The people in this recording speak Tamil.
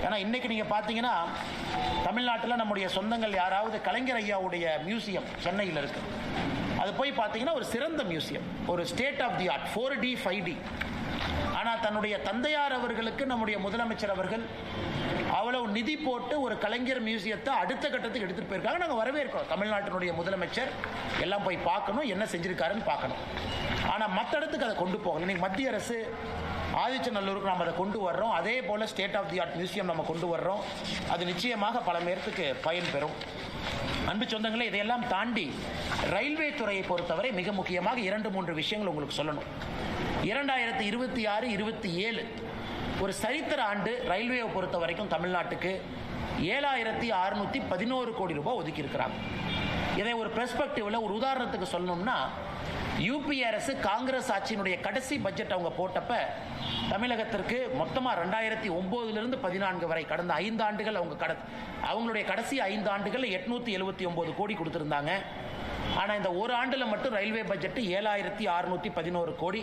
ஏன்னா இன்றைக்கி நீங்கள் பார்த்தீங்கன்னா தமிழ்நாட்டில் நம்முடைய சொந்தங்கள் யாராவது கலைஞர் ஐயாவுடைய மியூசியம் சென்னையில் இருக்குது. அது போய் பார்த்தீங்கன்னா ஒரு சிறந்த மியூசியம், ஒரு state of the art, 4D 5D. ஆனால் தன்னுடைய தந்தையார் அவர்களுக்கு நம்முடைய முதலமைச்சர் அவர்கள் அவ்வளவு நிதி போட்டு ஒரு கலைஞர் மியூசியத்தை அடுத்த கட்டத்துக்கு எடுத்துகிட்டு போயிருக்காங்க. நாங்கள் வரவேற்கிறோம். தமிழ்நாட்டினுடைய முதலமைச்சர் எல்லாம் போய் பார்க்கணும், என்ன செஞ்சுருக்காருன்னு பார்க்கணும். ஆனால் மற்ற இடத்துக்கு அதை கொண்டு போகணும். இன்றைக்கி மத்திய அரசு ஆதிச்சநல்லூருக்கு நம்ம அதை கொண்டு வர்றோம். அதே போல் state of the art museum நம்ம கொண்டு வர்றோம். அது நிச்சயமாக பல பேர்த்துக்கு பயன் பெறும். அன்பு சொந்தங்களே, இதையெல்லாம் தாண்டி ரயில்வே துறையை பொறுத்தவரை மிக முக்கியமாக 2-3 விஷயங்கள் உங்களுக்கு சொல்லணும். 2026-27 ஒரு சரித்திர ஆண்டு ரயில்வேயை பொறுத்த வரைக்கும் தமிழ்நாட்டுக்கு 7611 கோடி ரூபாய் ஒதுக்கி இருக்கிறாங்க. இதை ஒரு பெர்ஸ்பெக்டிவ்ல ஒரு உதாரணத்துக்கு சொல்லணும்னா, யூபி அரசு காங்கிரஸ் ஆட்சியினுடைய கடைசி பட்ஜெட் அவங்க போட்டப்ப தமிழகத்திற்கு மொத்தமாக 2009 14 வரை கடந்த 5 ஆண்டுகள் அவங்களுடைய கடைசி 5 ஆண்டுகள் 879 கோடி கொடுத்துருந்தாங்க. ஆனால் இந்த ஒரு ஆண்டில் மட்டும் ரயில்வே பட்ஜெட்டு 7611 கோடி.